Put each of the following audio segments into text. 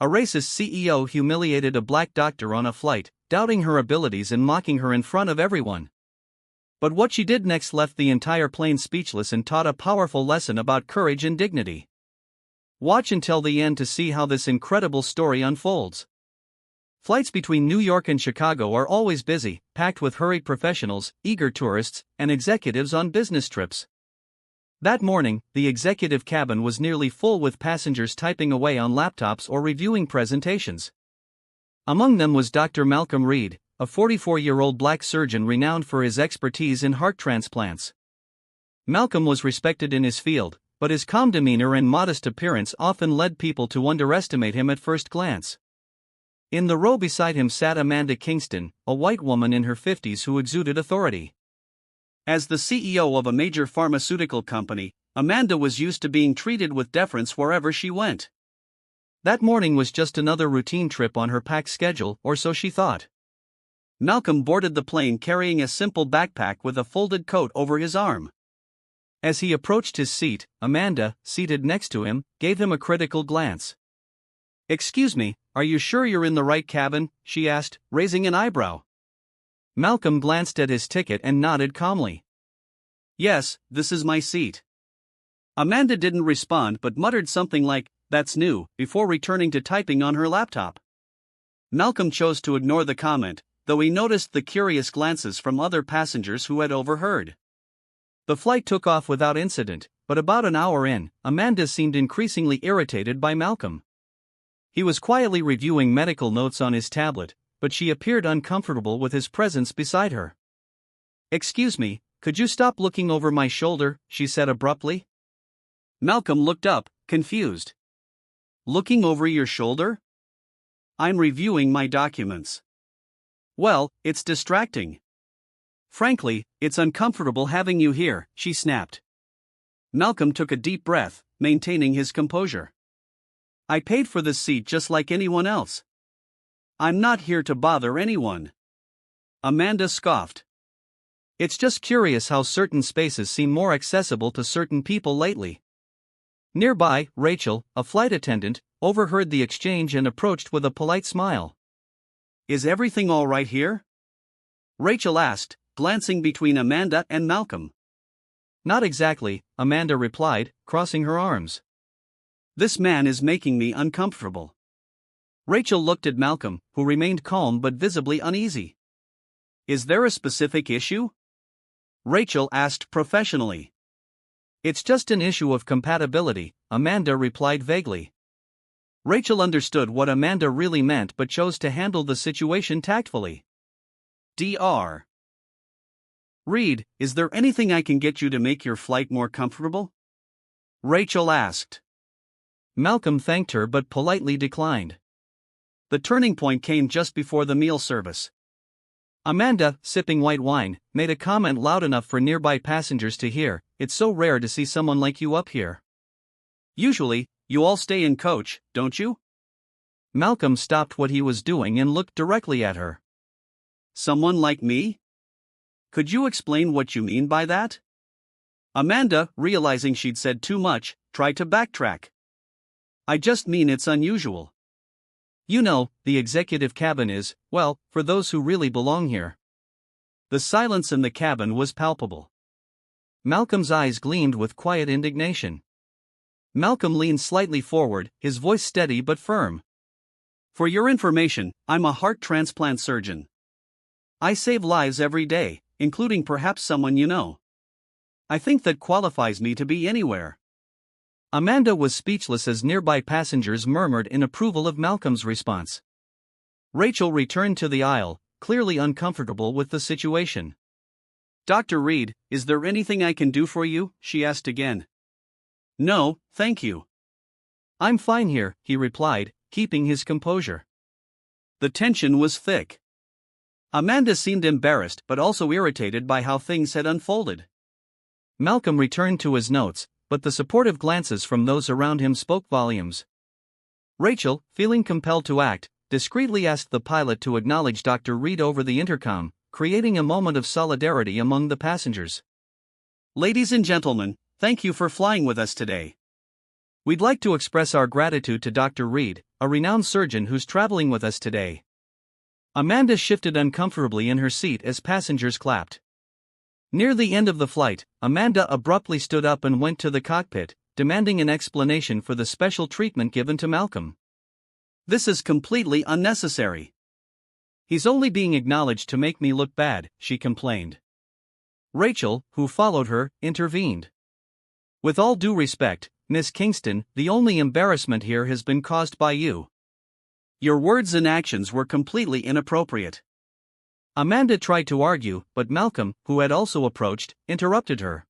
A racist CEO humiliated a black doctor on a flight, doubting her abilities and mocking her in front of everyone. But what she did next left the entire plane speechless and taught a powerful lesson about courage and dignity. Watch until the end to see how this incredible story unfolds. Flights between New York and Chicago are always busy, packed with hurried professionals, eager tourists, and executives on business trips. That morning, the executive cabin was nearly full with passengers typing away on laptops or reviewing presentations. Among them was Dr. Malcolm Reed, a 44-year-old black surgeon renowned for his expertise in heart transplants. Malcolm was respected in his field, but his calm demeanor and modest appearance often led people to underestimate him at first glance. In the row beside him sat Amanda Kingston, a white woman in her 50s who exuded authority. As the CEO of a major pharmaceutical company, Amanda was used to being treated with deference wherever she went. That morning was just another routine trip on her packed schedule, or so she thought. Malcolm boarded the plane carrying a simple backpack with a folded coat over his arm. As he approached his seat, Amanda, seated next to him, gave him a critical glance. "Excuse me, are you sure you're in the right cabin?" she asked, raising an eyebrow. Malcolm glanced at his ticket and nodded calmly. "Yes, this is my seat." Amanda didn't respond but muttered something like, "That's new," before returning to typing on her laptop. Malcolm chose to ignore the comment, though he noticed the curious glances from other passengers who had overheard. The flight took off without incident, but about an hour in, Amanda seemed increasingly irritated by Malcolm. He was quietly reviewing medical notes on his tablet, but she appeared uncomfortable with his presence beside her. "Excuse me, could you stop looking over my shoulder?" she said abruptly. Malcolm looked up, confused. "Looking over your shoulder? I'm reviewing my documents." "Well, it's distracting." "Frankly, it's uncomfortable having you here," she snapped. Malcolm took a deep breath, maintaining his composure. "I paid for this seat just like anyone else. I'm not here to bother anyone." Amanda scoffed. "It's just curious how certain spaces seem more accessible to certain people lately." Nearby, Rachel, a flight attendant, overheard the exchange and approached with a polite smile. "Is everything all right here?" Rachel asked, glancing between Amanda and Malcolm. "Not exactly," Amanda replied, crossing her arms. "This man is making me uncomfortable." Rachel looked at Malcolm, who remained calm but visibly uneasy. "Is there a specific issue?" Rachel asked professionally. "It's just an issue of compatibility," Amanda replied vaguely. Rachel understood what Amanda really meant but chose to handle the situation tactfully. "Dr. Reed, is there anything I can get you to make your flight more comfortable?" Rachel asked. Malcolm thanked her but politely declined. The turning point came just before the meal service. Amanda, sipping white wine, made a comment loud enough for nearby passengers to hear. "It's so rare to see someone like you up here. Usually, you all stay in coach, don't you?" Malcolm stopped what he was doing and looked directly at her. "Someone like me? Could you explain what you mean by that?" Amanda, realizing she'd said too much, tried to backtrack. "I just mean it's unusual. You know, the executive cabin is, well, for those who really belong here." The silence in the cabin was palpable. Malcolm's eyes gleamed with quiet indignation. Malcolm leaned slightly forward, his voice steady but firm. "For your information, I'm a heart transplant surgeon. I save lives every day, including perhaps someone you know. I think that qualifies me to be anywhere." Amanda was speechless as nearby passengers murmured in approval of Malcolm's response. Rachel returned to the aisle, clearly uncomfortable with the situation. "Dr. Reed, is there anything I can do for you?" she asked again. "No, thank you. I'm fine here," he replied, keeping his composure. The tension was thick. Amanda seemed embarrassed but also irritated by how things had unfolded. Malcolm returned to his notes, but the supportive glances from those around him spoke volumes. Rachel, feeling compelled to act, discreetly asked the pilot to acknowledge Dr. Reed over the intercom, creating a moment of solidarity among the passengers. "Ladies and gentlemen, thank you for flying with us today. We'd like to express our gratitude to Dr. Reed, a renowned surgeon who's traveling with us today." Amanda shifted uncomfortably in her seat as passengers clapped. Near the end of the flight, Amanda abruptly stood up and went to the cockpit, demanding an explanation for the special treatment given to Malcolm. "This is completely unnecessary. He's only being acknowledged to make me look bad," she complained. Rachel, who followed her, intervened. "With all due respect, Miss Kingston, the only embarrassment here has been caused by you. Your words and actions were completely inappropriate." Amanda tried to argue, but Malcolm, who had also approached, interrupted her.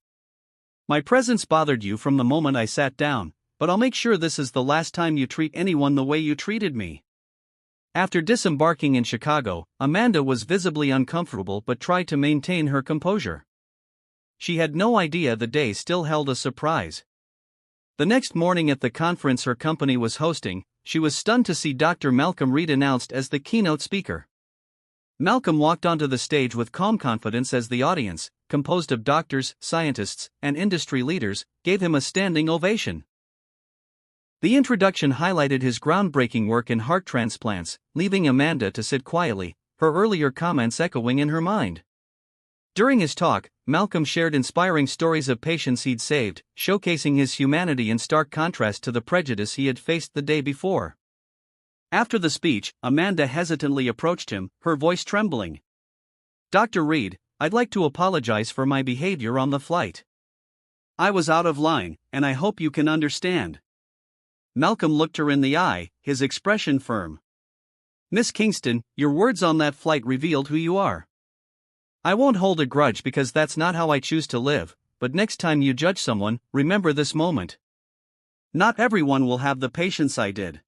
"My presence bothered you from the moment I sat down, but I'll make sure this is the last time you treat anyone the way you treated me." After disembarking in Chicago, Amanda was visibly uncomfortable but tried to maintain her composure. She had no idea the day still held a surprise. The next morning at the conference her company was hosting, she was stunned to see Dr. Malcolm Reed announced as the keynote speaker. Malcolm walked onto the stage with calm confidence as the audience, composed of doctors, scientists, and industry leaders, gave him a standing ovation. The introduction highlighted his groundbreaking work in heart transplants, leaving Amanda to sit quietly, her earlier comments echoing in her mind. During his talk, Malcolm shared inspiring stories of patients he'd saved, showcasing his humanity in stark contrast to the prejudice he had faced the day before. After the speech, Amanda hesitantly approached him, her voice trembling. "Dr. Reed, I'd like to apologize for my behavior on the flight. I was out of line, and I hope you can understand." Malcolm looked her in the eye, his expression firm. "Miss Kingston, your words on that flight revealed who you are. I won't hold a grudge because that's not how I choose to live, but next time you judge someone, remember this moment. Not everyone will have the patience I did."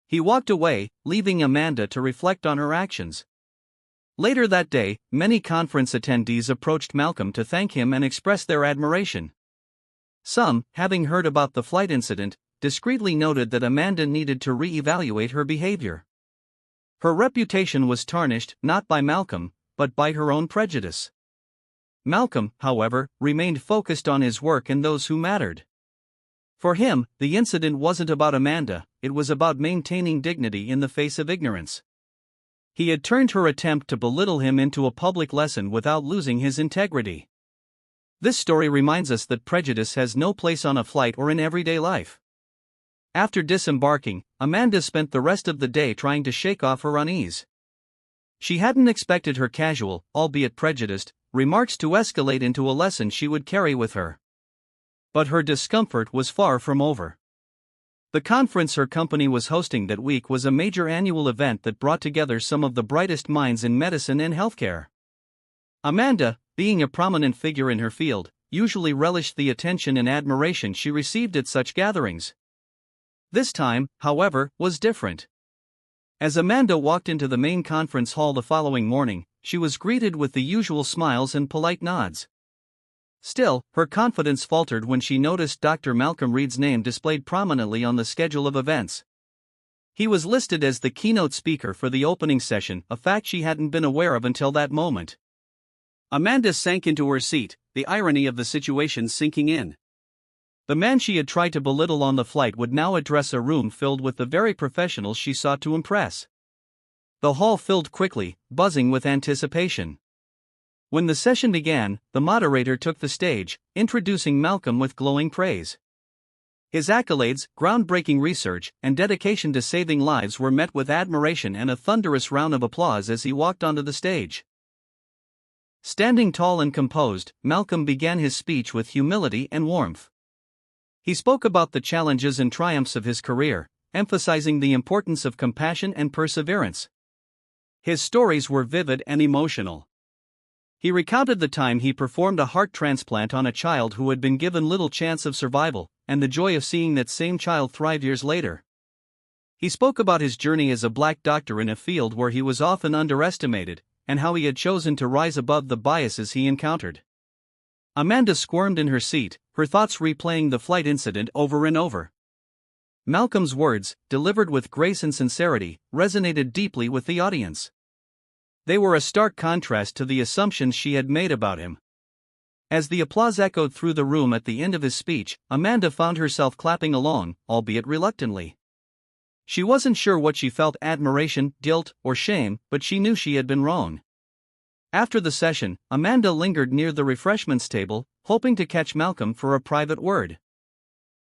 He walked away, leaving Amanda to reflect on her actions. Later that day, many conference attendees approached Malcolm to thank him and express their admiration. Some, having heard about the flight incident, discreetly noted that Amanda needed to re-evaluate her behavior. Her reputation was tarnished not by Malcolm, but by her own prejudice. Malcolm, however, remained focused on his work and those who mattered. For him, the incident wasn't about Amanda, it was about maintaining dignity in the face of ignorance. He had turned her attempt to belittle him into a public lesson without losing his integrity. This story reminds us that prejudice has no place on a flight or in everyday life. After disembarking, Amanda spent the rest of the day trying to shake off her unease. She hadn't expected her casual, albeit prejudiced, remarks to escalate into a lesson she would carry with her. But her discomfort was far from over. The conference her company was hosting that week was a major annual event that brought together some of the brightest minds in medicine and healthcare. Amanda, being a prominent figure in her field, usually relished the attention and admiration she received at such gatherings. This time, however, was different. As Amanda walked into the main conference hall the following morning, she was greeted with the usual smiles and polite nods. Still, her confidence faltered when she noticed Dr. Malcolm Reed's name displayed prominently on the schedule of events. He was listed as the keynote speaker for the opening session, a fact she hadn't been aware of until that moment. Amanda sank into her seat, the irony of the situation sinking in. The man she had tried to belittle on the flight would now address a room filled with the very professionals she sought to impress. The hall filled quickly, buzzing with anticipation. When the session began, the moderator took the stage, introducing Malcolm with glowing praise. His accolades, groundbreaking research, and dedication to saving lives were met with admiration and a thunderous round of applause as he walked onto the stage. Standing tall and composed, Malcolm began his speech with humility and warmth. He spoke about the challenges and triumphs of his career, emphasizing the importance of compassion and perseverance. His stories were vivid and emotional. He recounted the time he performed a heart transplant on a child who had been given little chance of survival, and the joy of seeing that same child thrive years later. He spoke about his journey as a black doctor in a field where he was often underestimated, and how he had chosen to rise above the biases he encountered. Amanda squirmed in her seat, her thoughts replaying the flight incident over and over. Malcolm's words, delivered with grace and sincerity, resonated deeply with the audience. They were a stark contrast to the assumptions she had made about him. As the applause echoed through the room at the end of his speech, Amanda found herself clapping along, albeit reluctantly. She wasn't sure what she felt: admiration, guilt, or shame, but she knew she had been wrong. After the session, Amanda lingered near the refreshments table, hoping to catch Malcolm for a private word.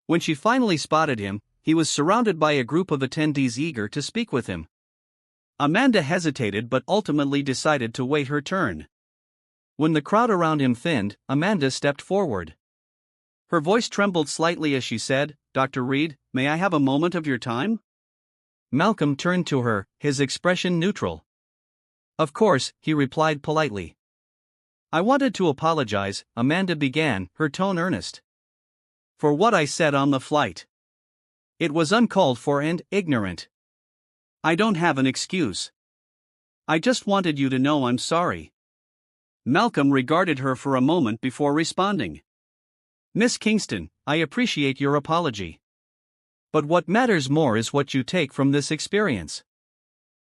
When she finally spotted him, he was surrounded by a group of attendees eager to speak with him. Amanda hesitated but ultimately decided to wait her turn. When the crowd around him thinned, Amanda stepped forward. Her voice trembled slightly as she said, "Dr. Reed, may I have a moment of your time?" Malcolm turned to her, his expression neutral. "Of course," he replied politely. "I wanted to apologize," Amanda began, her tone earnest, "for what I said on the flight. It was uncalled for and ignorant. I don't have an excuse. I just wanted you to know I'm sorry." Malcolm regarded her for a moment before responding. "Miss Kingston, I appreciate your apology. But what matters more is what you take from this experience.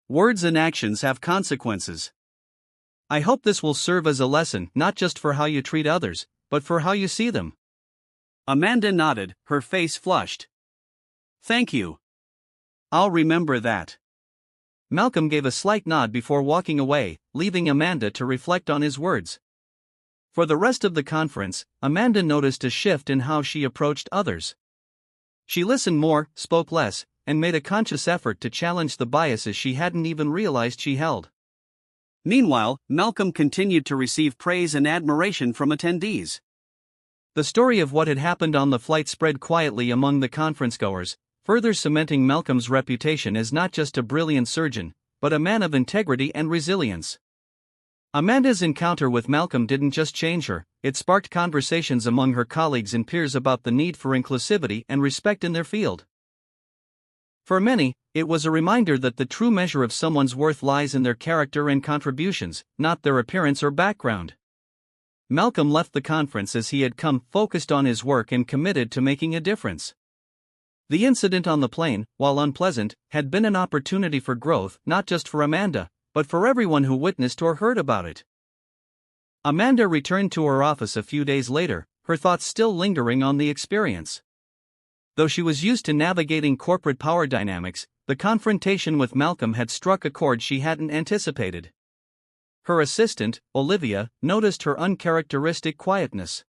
Words and actions have consequences. I hope this will serve as a lesson not just for how you treat others, but for how you see them." Amanda nodded, her face flushed. "Thank you. I'll remember that." Malcolm gave a slight nod before walking away, leaving Amanda to reflect on his words. For the rest of the conference, Amanda noticed a shift in how she approached others. She listened more, spoke less, and made a conscious effort to challenge the biases she hadn't even realized she held. Meanwhile, Malcolm continued to receive praise and admiration from attendees. The story of what had happened on the flight spread quietly among the conference-goers, further cementing Malcolm's reputation as not just a brilliant surgeon, but a man of integrity and resilience. Amanda's encounter with Malcolm didn't just change her, it sparked conversations among her colleagues and peers about the need for inclusivity and respect in their field. For many, it was a reminder that the true measure of someone's worth lies in their character and contributions, not their appearance or background. Malcolm left the conference as he had come, focused on his work and committed to making a difference. The incident on the plane, while unpleasant, had been an opportunity for growth, not just for Amanda, but for everyone who witnessed or heard about it. Amanda returned to her office a few days later, her thoughts still lingering on the experience. Though she was used to navigating corporate power dynamics, the confrontation with Malcolm had struck a chord she hadn't anticipated. Her assistant, Olivia, noticed her uncharacteristic quietness.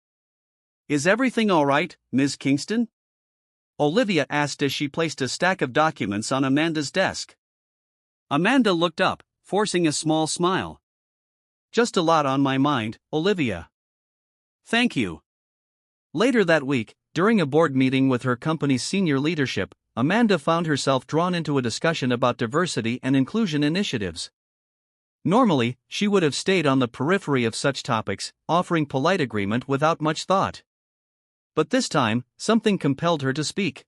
"Is everything all right, Ms. Kingston?" Olivia asked as she placed a stack of documents on Amanda's desk. Amanda looked up, forcing a small smile. "Just a lot on my mind, Olivia." "Thank you." Later that week, during a board meeting with her company's senior leadership, Amanda found herself drawn into a discussion about diversity and inclusion initiatives. Normally, she would have stayed on the periphery of such topics, offering polite agreement without much thought. But this time, something compelled her to speak.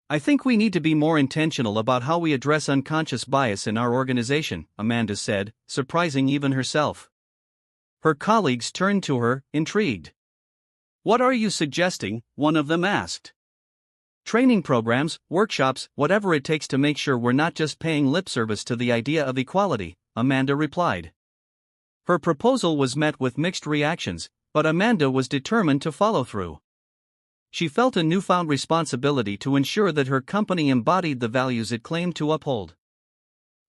"I think we need to be more intentional about how we address unconscious bias in our organization," Amanda said, surprising even herself. Her colleagues turned to her, intrigued. "What are you suggesting?" one of them asked. "Training programs, workshops, whatever it takes to make sure we're not just paying lip service to the idea of equality," Amanda replied. Her proposal was met with mixed reactions, but Amanda was determined to follow through. She felt a newfound responsibility to ensure that her company embodied the values it claimed to uphold.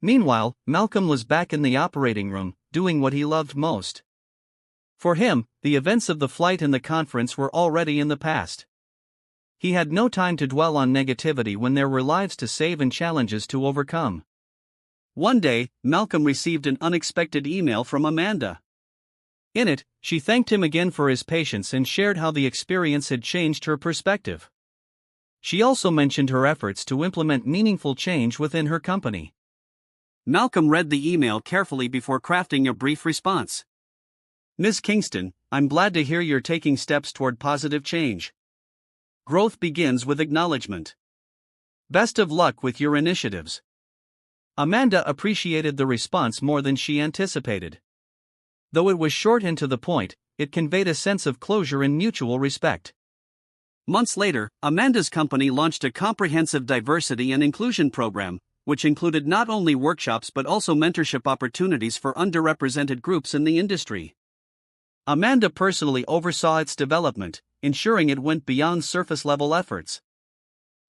Meanwhile, Malcolm was back in the operating room, doing what he loved most. For him, the events of the flight and the conference were already in the past. He had no time to dwell on negativity when there were lives to save and challenges to overcome. One day, Malcolm received an unexpected email from Amanda. In it, she thanked him again for his patience and shared how the experience had changed her perspective. She also mentioned her efforts to implement meaningful change within her company. Malcolm read the email carefully before crafting a brief response. "Ms. Kingston, I'm glad to hear you're taking steps toward positive change. Growth begins with acknowledgement. Best of luck with your initiatives." Amanda appreciated the response more than she anticipated. Though it was short and to the point, it conveyed a sense of closure and mutual respect. Months later, Amanda's company launched a comprehensive diversity and inclusion program, which included not only workshops but also mentorship opportunities for underrepresented groups in the industry. Amanda personally oversaw its development, ensuring it went beyond surface-level efforts.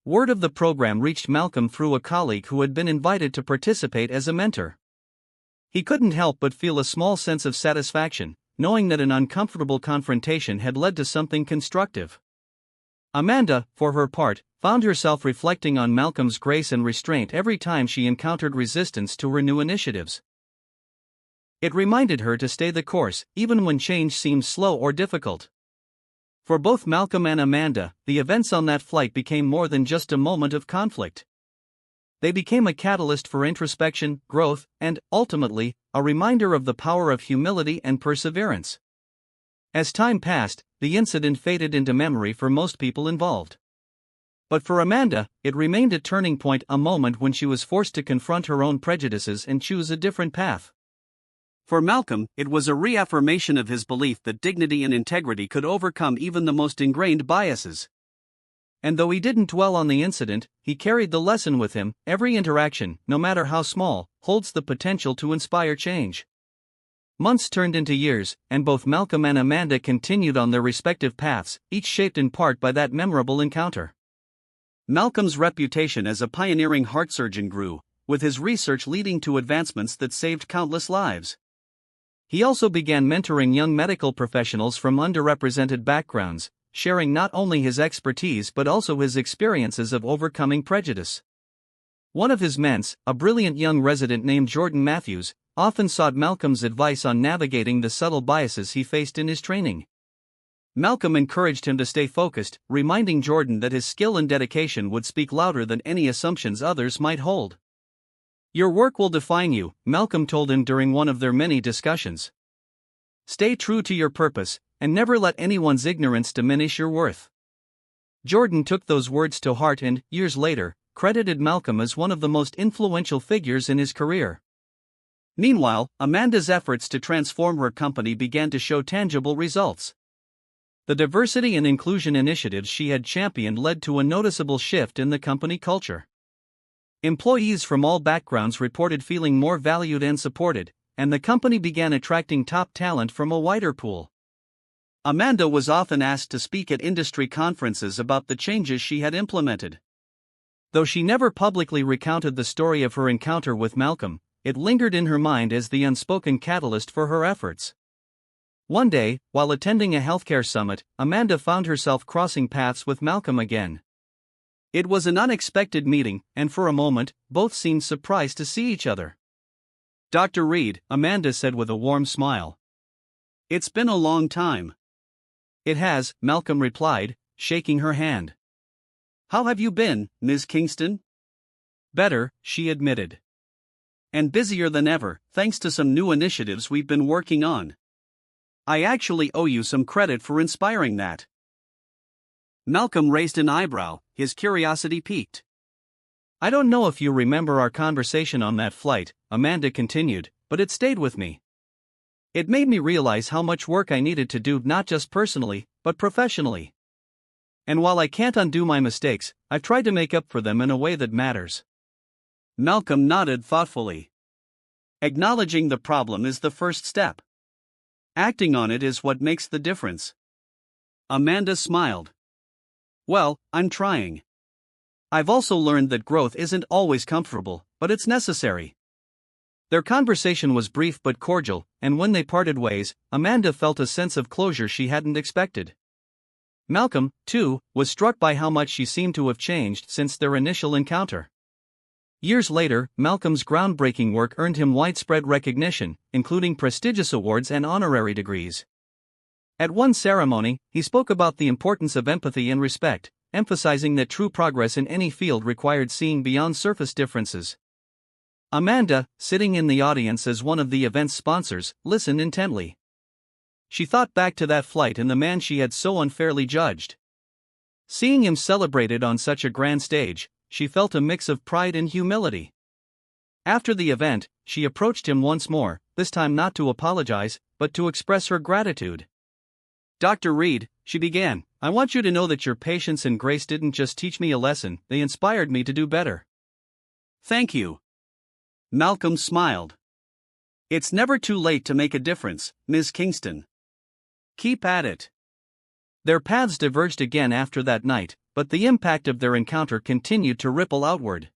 Word of the program reached Malcolm through a colleague who had been invited to participate as a mentor. He couldn't help but feel a small sense of satisfaction, knowing that an uncomfortable confrontation had led to something constructive. Amanda, for her part, found herself reflecting on Malcolm's grace and restraint every time she encountered resistance to her new initiatives. It reminded her to stay the course, even when change seemed slow or difficult. For both Malcolm and Amanda, the events on that flight became more than just a moment of conflict. They became a catalyst for introspection, growth, and, ultimately, a reminder of the power of humility and perseverance. As time passed, the incident faded into memory for most people involved. But for Amanda, it remained a turning point, a moment when she was forced to confront her own prejudices and choose a different path. For Malcolm, it was a reaffirmation of his belief that dignity and integrity could overcome even the most ingrained biases. And though he didn't dwell on the incident, he carried the lesson with him: every interaction, no matter how small, holds the potential to inspire change. Months turned into years, and both Malcolm and Amanda continued on their respective paths, each shaped in part by that memorable encounter. Malcolm's reputation as a pioneering heart surgeon grew, with his research leading to advancements that saved countless lives. He also began mentoring young medical professionals from underrepresented backgrounds, sharing not only his expertise but also his experiences of overcoming prejudice. One of his ments, a brilliant young resident named Jordan Matthews, often sought Malcolm's advice on navigating the subtle biases he faced in his training. Malcolm encouraged him to stay focused, reminding Jordan that his skill and dedication would speak louder than any assumptions others might hold. "Your work will define you," Malcolm told him during one of their many discussions. "Stay true to your purpose, and never let anyone's ignorance diminish your worth." Jordan took those words to heart and, years later, credited Malcolm as one of the most influential figures in his career. Meanwhile, Amanda's efforts to transform her company began to show tangible results. The diversity and inclusion initiatives she had championed led to a noticeable shift in the company culture. Employees from all backgrounds reported feeling more valued and supported, and the company began attracting top talent from a wider pool. Amanda was often asked to speak at industry conferences about the changes she had implemented. Though she never publicly recounted the story of her encounter with Malcolm, it lingered in her mind as the unspoken catalyst for her efforts. One day, while attending a healthcare summit, Amanda found herself crossing paths with Malcolm again. It was an unexpected meeting, and for a moment, both seemed surprised to see each other. "Dr. Reed," Amanda said with a warm smile. "It's been a long time." "It has," Malcolm replied, shaking her hand. "How have you been, Ms. Kingston?" "Better," she admitted. "And busier than ever, thanks to some new initiatives we've been working on. I actually owe you some credit for inspiring that." Malcolm raised an eyebrow, his curiosity piqued. "I don't know if you remember our conversation on that flight," Amanda continued, "but it stayed with me. It made me realize how much work I needed to do, not just personally, but professionally. And while I can't undo my mistakes, I've tried to make up for them in a way that matters." Malcolm nodded thoughtfully. "Acknowledging the problem is the first step. Acting on it is what makes the difference." Amanda smiled. "Well, I'm trying. I've also learned that growth isn't always comfortable, but it's necessary." Their conversation was brief but cordial, and when they parted ways, Amanda felt a sense of closure she hadn't expected. Malcolm, too, was struck by how much she seemed to have changed since their initial encounter. Years later, Malcolm's groundbreaking work earned him widespread recognition, including prestigious awards and honorary degrees. At one ceremony, he spoke about the importance of empathy and respect, emphasizing that true progress in any field required seeing beyond surface differences. Amanda, sitting in the audience as one of the event's sponsors, listened intently. She thought back to that flight and the man she had so unfairly judged. Seeing him celebrated on such a grand stage, she felt a mix of pride and humility. After the event, she approached him once more, this time not to apologize, but to express her gratitude. "Dr. Reed," she began, "I want you to know that your patience and grace didn't just teach me a lesson, they inspired me to do better." "Thank you." Malcolm smiled. "It's never too late to make a difference, Ms. Kingston. Keep at it." Their paths diverged again after that night, but the impact of their encounter continued to ripple outward.